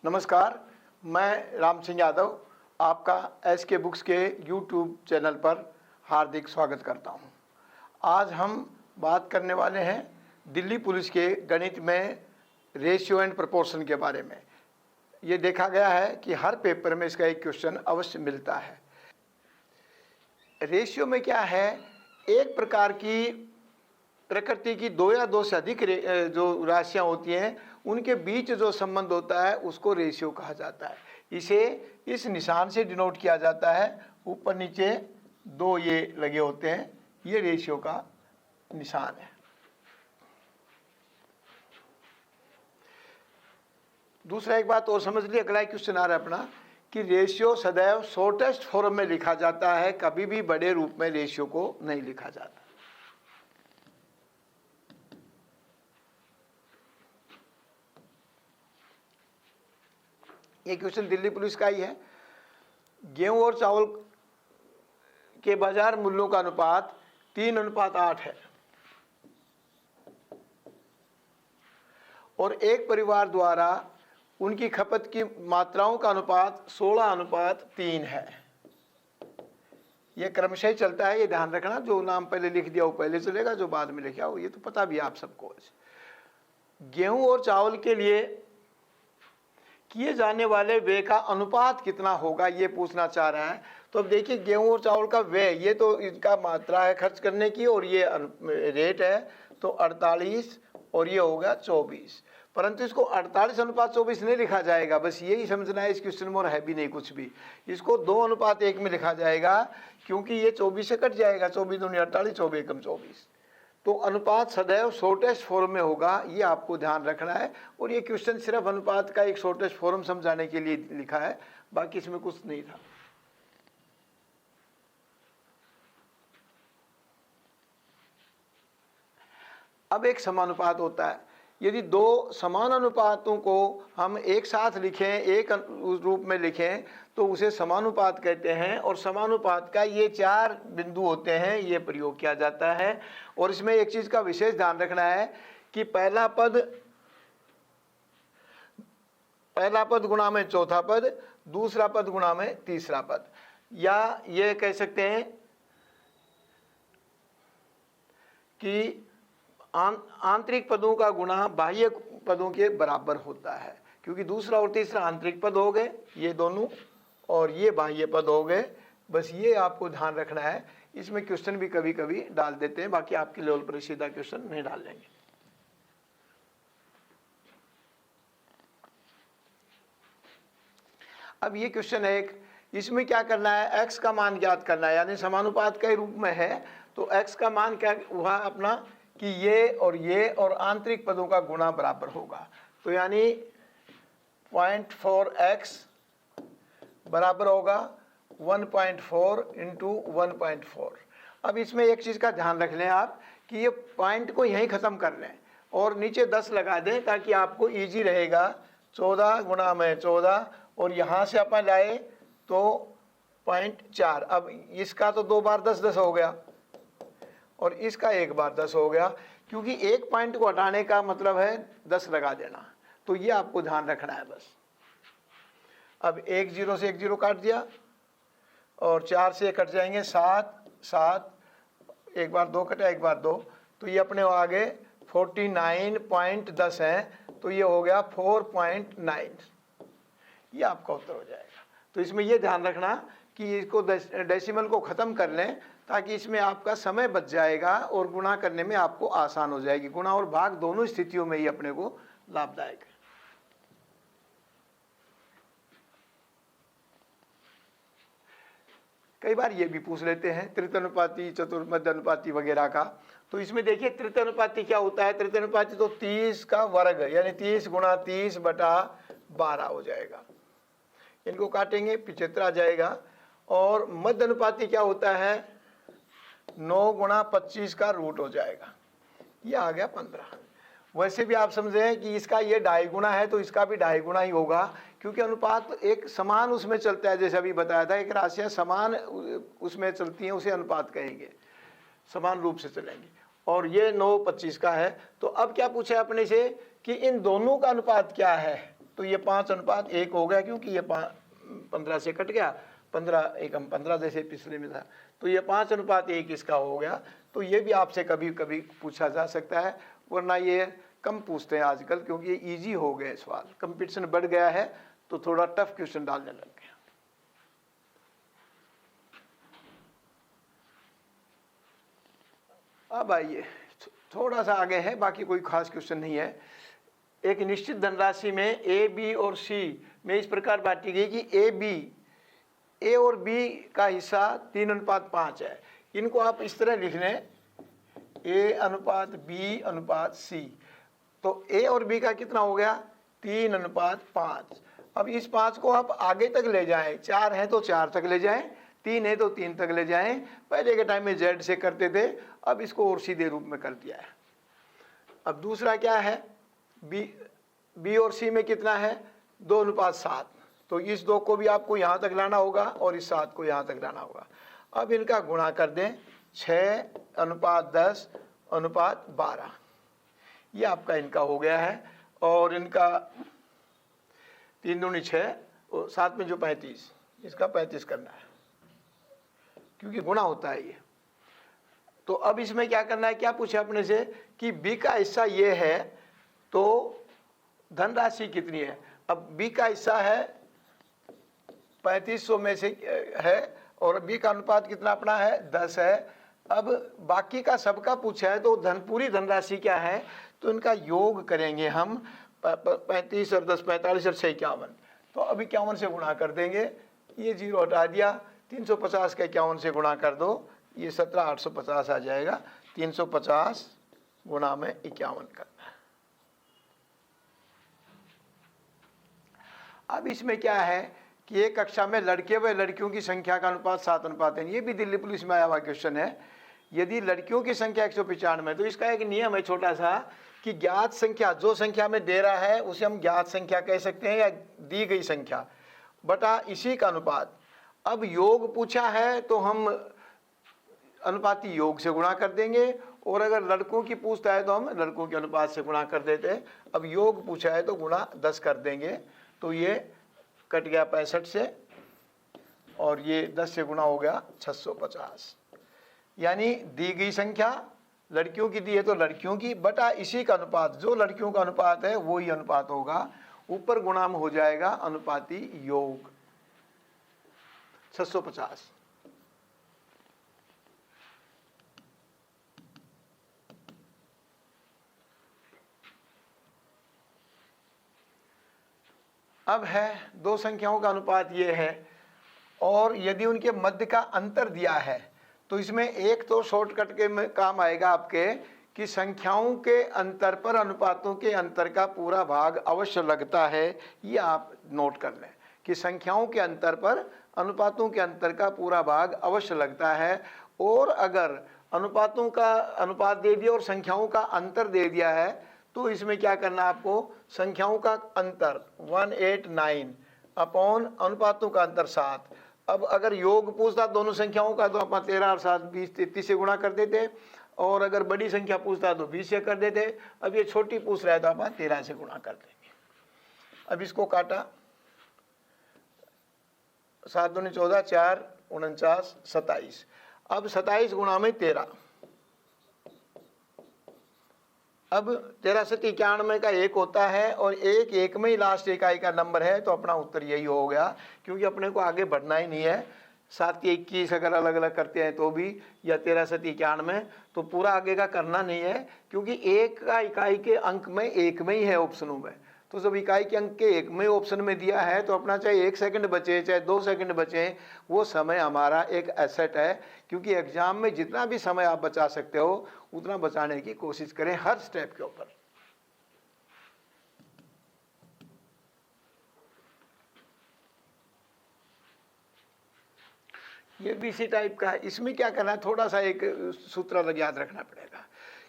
नमस्कार, मैं राम सिंह यादव आपका एसके बुक्स के यूट्यूब चैनल पर हार्दिक स्वागत करता हूं। आज हम बात करने वाले हैं दिल्ली पुलिस के गणित में रेशियो एंड प्रोपोर्शन के बारे में। ये देखा गया है कि हर पेपर में इसका एक क्वेश्चन अवश्य मिलता है। रेशियो में क्या है, एक प्रकार की प्रकृति की दो या दो से अधिक जो राशियां होती हैं उनके बीच जो संबंध होता है उसको रेशियो कहा जाता है। इसे इस निशान से डिनोट किया जाता है, ऊपर नीचे दो ये लगे होते हैं, ये रेशियो का निशान है। दूसरा एक बात और समझ ली, अगला क्वेश्चन आ रहा है अपना कि रेशियो सदैव शॉर्टेस्ट फॉर्म में लिखा जाता है, कभी भी बड़े रूप में रेशियो को नहीं लिखा जाता। ये क्वेश्चन दिल्ली पुलिस का ही है। गेहूं और चावल के बाजार मूल्यों का अनुपात 3:8 है और एक परिवार द्वारा उनकी खपत की मात्राओं का अनुपात 16:3 है। यह क्रमशः चलता है, ये ध्यान रखना। जो नाम पहले लिख दिया वो पहले चलेगा, जो बाद में लिखा हो ये तो पता भी आप सबको। गेहूं और चावल के लिए किए जाने वाले व्यय का अनुपात कितना होगा ये पूछना चाह रहा है। तो अब देखिए, गेहूं और चावल का व्यय, ये तो इनका मात्रा है खर्च करने की और ये रेट है, तो 48 और ये होगा 24। परंतु इसको 48:24 नहीं लिखा जाएगा, बस यही समझना है। इस क्वेश्चन में और है भी नहीं कुछ भी। इसको 2:1 में लिखा जाएगा, क्योंकि ये 24 से कट जाएगा। 24 दूनी 48, 24 एकम 24। तो अनुपात सदैव शॉर्टेस्ट फॉर्म में होगा, ये आपको ध्यान रखना है। और ये क्वेश्चन सिर्फ अनुपात का एक शॉर्टेस्ट फॉर्म समझाने के लिए लिखा है, बाकी इसमें कुछ नहीं था। अब एक समानुपात होता है। यदि दो समान अनुपातों को हम एक साथ लिखें, एक रूप में लिखें, तो उसे समानुपात कहते हैं। और समानुपात का ये 4 बिंदु होते हैं, ये प्रयोग किया जाता है। और इसमें एक चीज का विशेष ध्यान रखना है कि पहला पद गुणा में चौथा पद, दूसरा पद गुणा में तीसरा पद, या ये कह सकते हैं कि आंतरिक पदों का गुणा बाह्य पदों के बराबर होता है, क्योंकि दूसरा और तीसरा आंतरिक पद हो गए ये दोनों, और ये बाह्य पद हो गए। बस ये आपको ध्यान रखना है। इसमें क्वेश्चन भी कभी कभी डाल देते हैं, बाकी आपके लेवल पर सीधा क्वेश्चन नहीं डाल देंगे। अब ये क्वेश्चन है एक, इसमें क्या करना है, x का मान ज्ञात करना है, यानी समानुपात के रूप में है। तो x का मान क्या हुआ अपना कि ये और आंतरिक पदों का गुणा बराबर होगा। तो यानी 0.4x बराबर होगा 1.4 इंटू 1.4। अब इसमें एक चीज़ का ध्यान रख लें आप कि ये पॉइंट को यहीं ख़त्म कर लें और नीचे 10 लगा दें, ताकि आपको इजी रहेगा। 14 गुणा में 14 और यहाँ से अपन लाए तो 0.4। अब इसका तो 2 बार 10 हो गया और इसका 1 बार 10 हो गया, क्योंकि एक पॉइंट को हटाने का मतलब है 10 लगा देना। तो ये आपको ध्यान रखना है बस। अब 1 0 से 1 0 काट दिया और 4 से कट जाएंगे 7, एक बार 2 कटा, एक बार 2, तो ये अपने आगे 49.10 है, तो ये हो गया 4.9। ये आपका उत्तर हो जाएगा। तो इसमें ये ध्यान रखना कि इसको डेसिमल को ख़त्म कर लें, ताकि इसमें आपका समय बच जाएगा और गुणा करने में आपको आसान हो जाएगी। गुणा और भाग दोनों स्थितियों में ही अपने को लाभदायक है। कई बार ये भी पूछ लेते हैं तृतीयानुपाती, चतुर्मध्य अनुपाती वगैरह का। तो इसमें देखिए तृतीयानुपाती क्या होता है। तृतीयानुपाती तो 30 का वर्ग, यानी 30 गुणा 30 बटा 12 हो जाएगा। इनको काटेंगे 75 आ जाएगा। और मध्य अनुपाती क्या होता है, 9 गुणा 25 का रूट हो जाएगा, ये आ गया 15। वैसे भी आप समझें कि इसका ये 2.5 गुना है, तो इसका भी 2.5 गुना ही होगा, क्योंकि अनुपात एक समान उसमें चलता है। जैसे अभी बताया था, एक राशियाँ समान उसमें चलती हैं, उसे अनुपात कहेंगे, समान रूप से चलेंगे। और ये 9 25 का है। तो अब क्या पूछा है अपने से कि इन दोनों का अनुपात क्या है। तो ये 5:1 हो गया, क्योंकि ये 15 से कट गया, 15 एकम 15 जैसे पिछले में था, तो ये 5:1 इसका हो गया। तो ये भी आपसे कभी कभी पूछा जा सकता है, वरना ये कम पूछते हैं आजकल, क्योंकि ये ईजी हो गए सवाल, कंपटीशन बढ़ गया है तो थोड़ा टफ क्वेश्चन डालने लग गया। अब आइए थोड़ा सा आगे है, बाकी कोई खास क्वेश्चन नहीं है। एक निश्चित धनराशि में ए, बी और सी में इस प्रकार बांटी गई कि ए और बी का हिस्सा 3:5 है। इनको आप इस तरह लिख लें, A/B/C। तो ए और बी का कितना हो गया, 3:5। अब इस 5 को आप आगे तक ले जाएं, 4 है तो 4 तक ले जाएं, 3 है तो 3 तक ले जाएं। पहले के टाइम में Z से करते थे, अब इसको और सीधे रूप में कर दिया है। अब दूसरा क्या है, बी और सी में कितना है, 2:7। तो इस 2 को भी आपको यहाँ तक लाना होगा और इस 7 को यहाँ तक लाना होगा। अब इनका गुणा कर दें, 6:10:12, ये आपका इनका हो गया है। और इनका 3 दूनी 6 और 7 में जो 35, इसका 35 करना है, क्योंकि गुणा होता है ये। तो अब इसमें क्या करना है, क्या पूछा अपने से कि बी का हिस्सा ये है तो धनराशि कितनी है। अब बी का हिस्सा है 3500 में से है, और बी का अनुपात कितना अपना है, 10 है। अब बाकी का सबका पूछा है तो पूरी धनराशि क्या है, तो इनका योग करेंगे हम, 35 और 10 45 और 6 51। तो अब 51 से गुणा कर देंगे, ये 0 हटा दिया, 350 का 51 से गुणा कर दो, ये 17,850 आ जाएगा। 350 गुणा में 51 करना है। अब इसमें क्या है कि एक कक्षा में लड़के व लड़कियों की संख्या का अनुपात 7:3। ये भी दिल्ली पुलिस में आया हुआ क्वेश्चन है। यदि लड़कियों की संख्या 195, तो इसका एक नियम है छोटा सा कि ज्ञात संख्या जो संख्या में दे रहा है उसे हम ज्ञात संख्या कह सकते हैं, या दी गई संख्या बटा इसी का अनुपात। अब योग पूछा है तो हम अनुपाती योग से गुणा कर देंगे, और अगर लड़कों की पूछता है तो हम लड़कों के अनुपात से गुणा कर देते हैं। अब योग पूछा है तो गुणा 10 कर देंगे, तो ये कट गया 65 से, और ये 10 से गुणा हो गया 650। यानी दी गई संख्या लड़कियों की दी है तो लड़कियों की बटा इसी का अनुपात, जो लड़कियों का अनुपात है वो ही अनुपात होगा, ऊपर गुणा में हो जाएगा अनुपाती योग 650। अब है दो संख्याओं का अनुपात ये है, और यदि उनके मध्य का अंतर दिया है तो इसमें एक तो शॉर्टकट के में काम आएगा आपके कि संख्याओं के अंतर पर अनुपातों के अंतर का पूरा भाग अवश्य लगता है। ये आप नोट कर लें कि संख्याओं के अंतर पर अनुपातों के अंतर का पूरा भाग अवश्य लगता है। और अगर अनुपातों का अनुपात दे दिया और संख्याओं का अंतर दे दिया है तो इसमें क्या करना, आपको संख्याओं का अंतर 189 अपॉन अनुपातों का अंतर 7। अब अगर योग पूछता दोनों संख्याओं का तो अपन 13 और 7 20 33 से गुणा कर देते, और अगर बड़ी संख्या पूछता तो 20 से कर देते। अब ये छोटी पूछ रहा है तो अपन 13 से गुणा कर देंगे। अब इसको काटा, 7 दूनी 14, 4 49 27। अब 27 गुणा में 13, अब 13 7 91 का 1 होता है, और 1 में ही लास्ट इकाई का नंबर है, तो अपना उत्तर यही हो गया, क्योंकि अपने को आगे बढ़ना ही नहीं है। 7 के 21 अगर अलग अलग करते हैं तो भी, या 13 7 91, तो पूरा आगे का करना नहीं है, क्योंकि 1 का इकाई के अंक में 1 में ही है ऑप्शनों में। तो जब इकाई के अंक के 1 में ऑप्शन में दिया है तो अपना चाहे 1 सेकंड बचे चाहे 2 सेकंड बचे, वो समय हमारा एक एसेट है। क्योंकि एग्जाम में जितना भी समय आप बचा सकते हो उतना बचाने की कोशिश करें हर स्टेप के ऊपर। ये भी इसी टाइप का है। इसमें क्या करना है, थोड़ा सा एक सूत्र अलग याद रखना पड़ेगा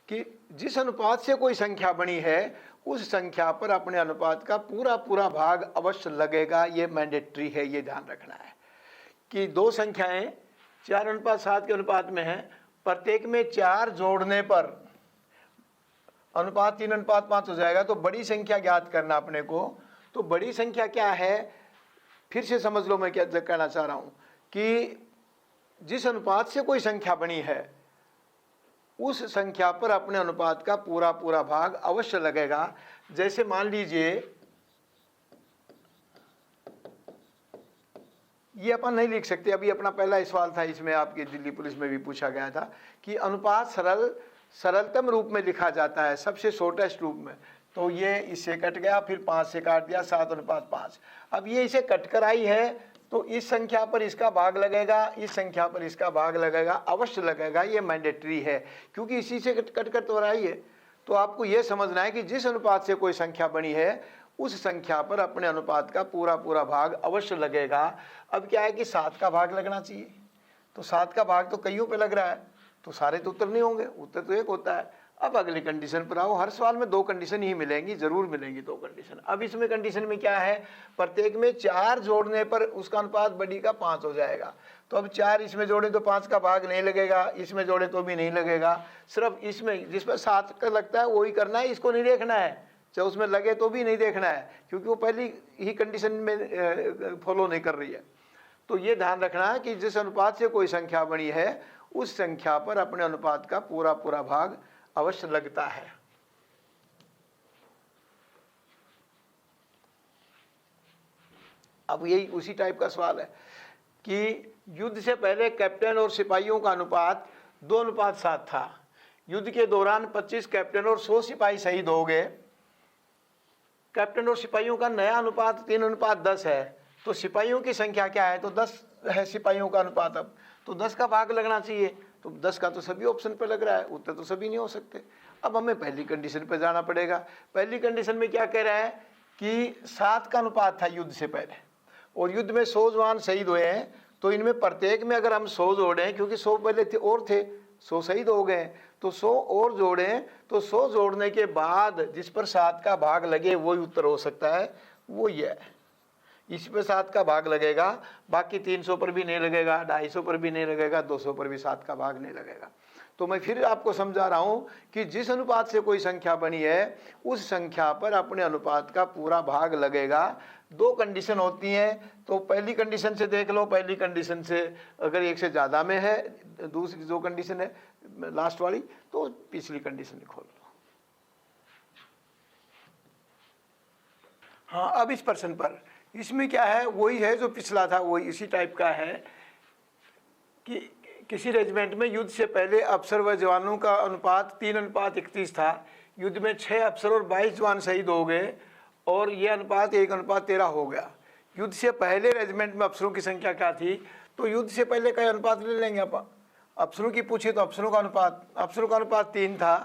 कि जिस अनुपात से कोई संख्या बनी है उस संख्या पर अपने अनुपात का पूरा पूरा भाग अवश्य लगेगा। ये मैंडेटरी है, ये ध्यान रखना है कि दो संख्याएं 4:7 के अनुपात में हैं, प्रत्येक में 4 जोड़ने पर अनुपात 3:5 हो जाएगा। तो बड़ी संख्या ज्ञात करना अपने को, तो बड़ी संख्या क्या है, फिर से समझ लो मैं क्या कहना चाह रहा हूं कि जिस अनुपात से कोई संख्या बनी है उस संख्या पर अपने अनुपात का पूरा पूरा भाग अवश्य लगेगा। जैसे मान लीजिए ये अपन नहीं लिख सकते, अभी अपना पहला सवाल था, इसमें आपकी दिल्ली पुलिस में भी पूछा गया था कि अनुपात सरलतम रूप में लिखा जाता है, सबसे शॉर्टेस्ट रूप में। तो ये इससे कट गया, फिर 5 से काट दिया, 7:5। अब ये इसे कट कर आई है तो इस संख्या पर इसका भाग लगेगा, इस संख्या पर इसका भाग लगेगा, अवश्य लगेगा, ये मैंडेटरी है क्योंकि इसी से कट कर तो आई है। तो आपको ये समझना है कि जिस अनुपात से कोई संख्या बनी है उस संख्या पर अपने अनुपात का पूरा पूरा भाग अवश्य लगेगा। अब क्या है कि 7 का भाग लगना चाहिए, तो 7 का भाग तो कईयों पे लग रहा है, तो सारे तो उत्तर नहीं होंगे, उत्तर तो एक होता है। अब अगली कंडीशन पर आओ, हर सवाल में 2 कंडीशन ही मिलेंगी, जरूर मिलेंगी 2 कंडीशन। अब इसमें कंडीशन में क्या है, प्रत्येक में 4 जोड़ने पर उसका अनुपात बड़ी का 5 हो जाएगा। तो अब 4 इसमें जोड़े तो 5 का भाग नहीं लगेगा, इसमें जोड़े तो भी नहीं लगेगा, सिर्फ इसमें जिसमें 7 का लगता है वही करना है, इसको नहीं देखना है, चाहे उसमें लगे तो भी नहीं देखना है क्योंकि वो पहली ही कंडीशन में फॉलो नहीं कर रही है। तो ये ध्यान रखना है कि जिस अनुपात से कोई संख्या बनी है उस संख्या पर अपने अनुपात का पूरा पूरा भाग अवश्य लगता है। अब यही उसी टाइप का सवाल है कि युद्ध से पहले कैप्टन और सिपाहियों का अनुपात 2:7 था। युद्ध के दौरान 25 कैप्टन और 100 सिपाही शहीद हो गए। कैप्टन और सिपाहियों का नया अनुपात 3:10 है। तो सिपाहियों की संख्या क्या है, तो 10 है सिपाहियों का अनुपात। अब तो 10 का भाग लगना चाहिए, तो 10 का तो सभी ऑप्शन पे लग रहा है, उत्तर तो सभी नहीं हो सकते। अब हमें पहली कंडीशन पे जाना पड़ेगा। पहली कंडीशन में क्या कह रहा है कि 7 का अनुपात था युद्ध से पहले और युद्ध में 100 जवान शहीद हुए हैं। तो इनमें प्रत्येक में अगर हम 100 जोड़ें, क्योंकि 100 पहले थे और थे, 100 शहीद हो गए, तो 100 और जोड़ें, तो 100 जोड़ने के बाद जिस पर 7 का भाग लगे वही उत्तर हो सकता है, वो ये है। इस पे 7 का भाग लगेगा, बाकी 300 पर भी नहीं लगेगा, 250 पर भी नहीं लगेगा, 200 पर भी 7 का भाग नहीं लगेगा। तो मैं फिर आपको समझा रहा हूं कि जिस अनुपात से कोई संख्या बनी है उस संख्या पर अपने अनुपात का पूरा भाग लगेगा। 2 कंडीशन होती हैं, तो पहली कंडीशन से देख लो, पहली कंडीशन से अगर 1 से ज़्यादा में है, दूसरी जो कंडीशन है लास्ट वाली, तो पिछली कंडीशन खोल लो। हाँ, अब इस प्रश्न पर इसमें क्या है, वही है जो पिछला था, वही इसी टाइप का है कि किसी रेजिमेंट में युद्ध से पहले अफसर व जवानों का अनुपात 3:31 था। युद्ध में 6 अफसर और 22 जवान शहीद हो गए और यह अनुपात 1:13 हो गया। युद्ध से पहले रेजिमेंट में अफसरों की संख्या क्या थी, तो युद्ध से पहले का अनुपात ले लेंगे आप। अफसरों की पूछे तो अफसरों का अनुपात 3 था,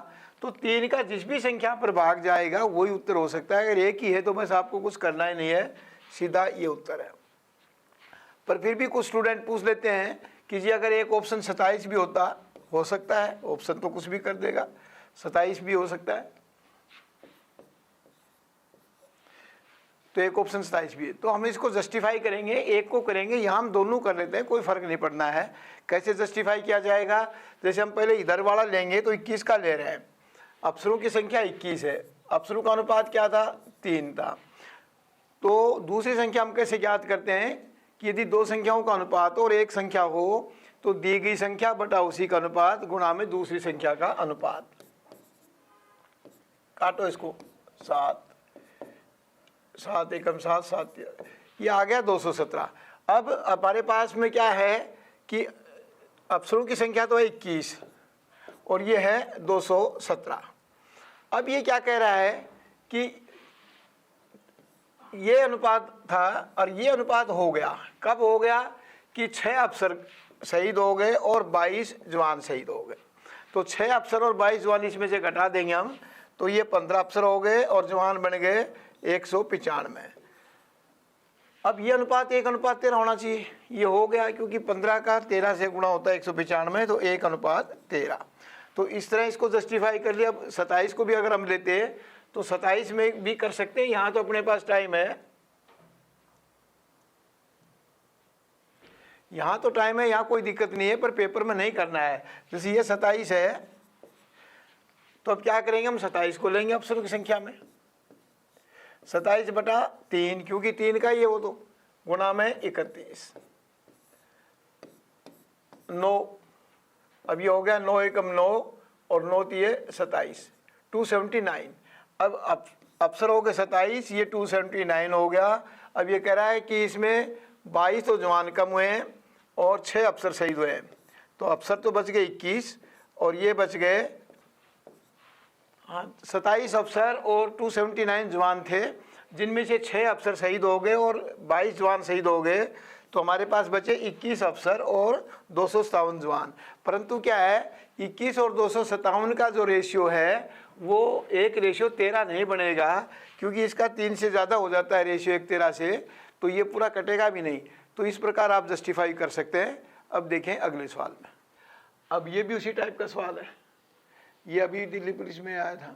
तो 3 का जिस भी संख्या पर भाग जाएगा वही उत्तर हो सकता है। अगर एक ही है तो बस आपको कुछ करना ही नहीं है, सीधा ये उत्तर है। पर फिर भी कुछ स्टूडेंट पूछ लेते हैं कि जी अगर एक ऑप्शन 27 भी होता, हो सकता है, ऑप्शन तो कुछ भी कर देगा, 27 भी हो सकता है, तो एक ऑप्शन 27 भी है। तो हम इसको जस्टिफाई करेंगे, एक को करेंगे, यहाँ हम दोनों कर लेते हैं, कोई फर्क नहीं पड़ना है। कैसे जस्टिफाई किया जाएगा, जैसे हम पहले इधर वाला लेंगे तो 21 का ले रहे हैं, अफसरों की संख्या 21 है, अफसरों का अनुपात क्या था, 3 था। तो दूसरी संख्या हम कैसे ज्ञात करते हैं कि यदि 2 संख्याओं का अनुपात और एक संख्या हो तो दी गई संख्या बटा उसी का अनुपात गुणा में दूसरी संख्या का अनुपात। काटो इसको, 7 एकम 7 ये आ गया 217। अब हमारे पास में क्या है कि अफसरों की संख्या तो है 21 और ये है 217। अब ये क्या कह रहा है कि ये अनुपात था और ये अनुपात हो गया, कब हो गया कि 6 अफसर शहीद हो गए और 22 जवान शहीद हो गए। तो 6 अफसर और 22 जवान इसमें से घटा देंगे हम, तो ये 15 अफसर हो गए और जवान बन गए 195। अब ये अनुपात 1:13 होना चाहिए, ये हो गया क्योंकि 15 का 13 से गुणा होता है 195, तो 1:13। तो इस तरह इसको जस्टिफाई कर लिया। अब 27 को भी अगर हम लेते हैं तो 27 में भी कर सकते हैं, यहाँ तो अपने पास टाइम है, यहाँ तो टाइम है, यहाँ कोई दिक्कत नहीं है, पर पेपर में नहीं करना है। जैसे ये 27 है तो अब क्या करेंगे, हम 27 को लेंगे अफसरों की संख्या में, 27/3, क्योंकि 3 का ये वो तो गुणा में 31, 9। अब ये हो गया 9 एकम 9 और 9 दिए 27, 279। अब अफसर हो गए 27, ये 279 हो गया। अब ये कह रहा है कि इसमें 22 तो जवान कम हुए हैं और 6 अफसर शहीद हुए हैं। तो अफसर तो बच गए 21 और ये बच गए 27 अफसर और 279 जवान थे, जिनमें से 6 अफसर शहीद हो गए और 22 जवान शहीद हो गए। तो हमारे पास बचे 21 अफसर और 257 जवान। परंतु क्या है, 21 और 257 का जो रेशियो है वो 1:13 नहीं बनेगा, क्योंकि इसका 3 से ज़्यादा हो जाता है रेशियो 1:13 से, तो ये पूरा कटेगा भी नहीं। तो इस प्रकार आप जस्टिफाई कर सकते हैं। अब देखें अगले सवाल में। अब ये भी उसी टाइप का सवाल है, ये अभी दिल्ली पुलिस में आया था।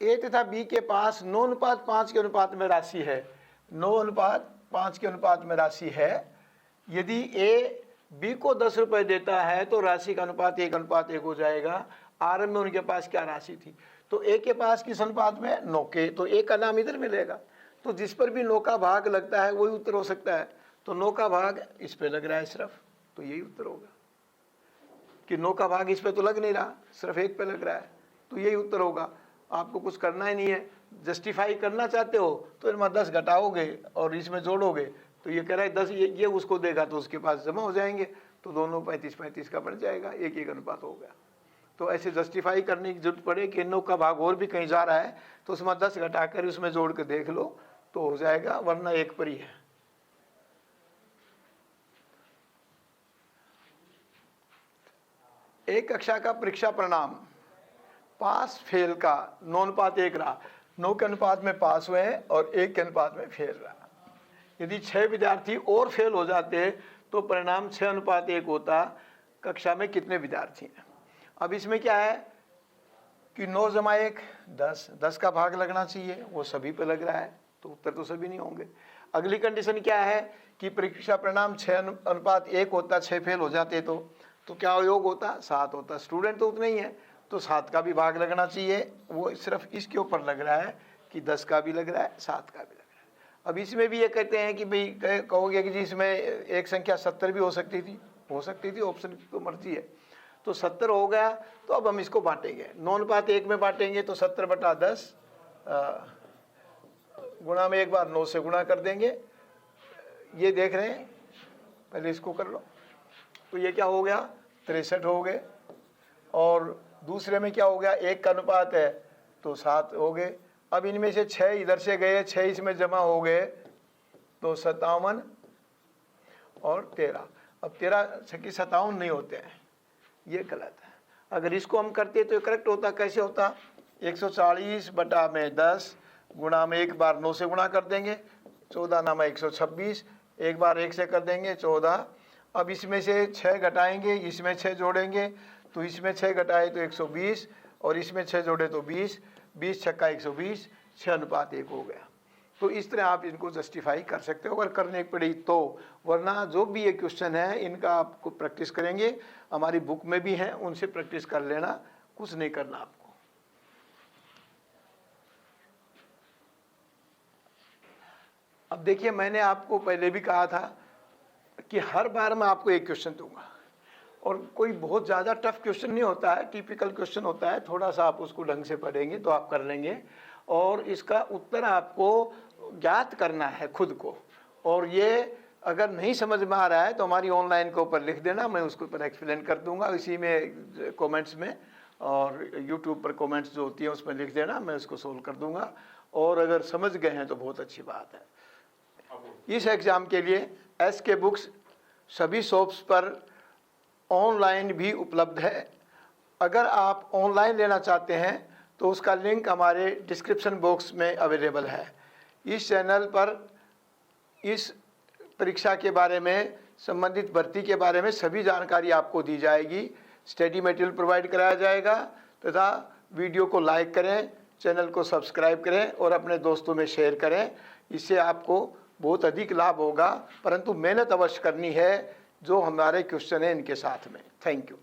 ए तथा बी के पास 9:5 के अनुपात में राशि है, 9:5 के अनुपात में राशि है। यदि ए बी को 10 रुपये देता है तो राशि का अनुपात 1:1 हो जाएगा। आरंभ में उनके पास क्या राशि थी? तो ए के पास किस अनुपात में? 9 के। तो ए का नाम इधर मिलेगा, तो जिस पर भी 9 का भाग लगता है वही उत्तर हो सकता है। तो 9 का भाग इस पे लग रहा है सिर्फ, तो यही उत्तर होगा कि 9 का भाग इस पे तो लग नहीं रहा, सिर्फ 1 पे लग रहा है, तो यही उत्तर होगा। आपको कुछ करना ही नहीं है। जस्टिफाई करना चाहते हो तो इनमें 10 घटाओगे और इसमें जोड़ोगे, तो ये कह रहा है 10 ये उसको देगा तो उसके पास जमा हो जाएंगे, तो दोनों 35-35 का बन जाएगा, 1-1 अनुपात हो गया। तो ऐसे जस्टिफाई करने की जरूरत पड़े कि 9 का भाग और भी कहीं जा रहा है तो उसमें 10 घटाकर उसमें जोड़ के देख लो तो हो जाएगा, वरना 1 पर ही है। एक कक्षा का परीक्षा परिणाम पास फेल का 9:1 रहा। 9 के अनुपात में पास हुए हैं और 1 के अनुपात में फेल रहा। यदि 6 विद्यार्थी और फेल हो जाते तो परिणाम 6:1 होता। कक्षा में कितने विद्यार्थी हैं? अब इसमें क्या है कि 9 + 1 10, 10 का भाग लगना चाहिए, वो सभी पे लग रहा है, तो उत्तर तो सभी नहीं होंगे। अगली कंडीशन क्या है कि परीक्षा परिणाम 6:1 होता, 6 फेल हो जाते तो क्या योग होता? 7 होता। स्टूडेंट तो उतने ही है, तो 7 का भी भाग लगना चाहिए, वो सिर्फ इसके ऊपर लग रहा है कि 10 का भी लग रहा है, 7 का भी लग रहा है। अब इसमें भी ये कहते हैं कि भाई कहोगे कि जी इसमें एक संख्या 70 भी हो सकती थी, ऑप्शन की तो मर्जी है। तो 70 हो गया, तो अब हम इसको बांटेंगे, 9:1 में बांटेंगे तो 70/10 गुणा में एक बार 9 से गुणा कर देंगे। ये देख रहे हैं, पहले इसको कर लो, तो ये क्या हो गया? 63 हो गए। और दूसरे में क्या हो गया? 1 का अनुपात है तो 7 हो गए। अब इनमें से 6 इधर से गए, 6 इसमें जमा हो गए, तो 57 और 13। अब 13 छक्की 57 नहीं होते हैं, ये गलत है। अगर इसको हम करते तो करेक्ट होता। कैसे होता? 140/10 गुणा में एक बार 9 से गुणा कर देंगे, 14 नामा 126, एक बार 1 से कर देंगे 14। अब इसमें से 6 घटाएंगे, इसमें 6 जोड़ेंगे, तो इसमें 6 घटाए तो 120 और इसमें 6 जोड़े तो 20, 20 छक्का 120, 6:1 हो गया। तो इस तरह आप इनको जस्टिफाई कर सकते हो अगर करने पड़ी तो, वरना जो भी ये क्वेश्चन है इनका आपको प्रैक्टिस करेंगे, हमारी बुक में भी हैं, उनसे प्रैक्टिस कर लेना, कुछ नहीं करना आपको। अब देखिए, मैंने आपको पहले भी कहा था कि हर बार मैं आपको एक क्वेश्चन दूंगा और कोई बहुत ज़्यादा टफ क्वेश्चन नहीं होता है, टिपिकल क्वेश्चन होता है। थोड़ा सा आप उसको ढंग से पढ़ेंगे तो आप कर लेंगे, और इसका उत्तर आपको ज्ञात करना है खुद को। और ये अगर नहीं समझ में आ रहा है तो हमारी ऑनलाइन के ऊपर लिख देना, मैं उसके ऊपर एक्सप्लेन कर दूंगा इसी में कमेंट्स में, और यूट्यूब पर कमेंट्स जो होती हैं उसमें लिख देना, मैं उसको सोल्व कर दूंगा। और अगर समझ गए हैं तो बहुत अच्छी बात है। इस एग्ज़ाम के लिए SK बुक्स सभी शॉप्स पर ऑनलाइन भी उपलब्ध है। अगर आप ऑनलाइन लेना चाहते हैं तो उसका लिंक हमारे डिस्क्रिप्शन बॉक्स में अवेलेबल है। इस चैनल पर इस परीक्षा के बारे में, संबंधित भर्ती के बारे में सभी जानकारी आपको दी जाएगी। स्टडी मटेरियल प्रोवाइड कराया जाएगा, तथा वीडियो को लाइक करें, चैनल को सब्सक्राइब करें और अपने दोस्तों में शेयर करें। इससे आपको बहुत अधिक लाभ होगा, परंतु मेहनत अवश्य करनी है जो हमारे क्वेश्चन है इनके साथ में। Thank you.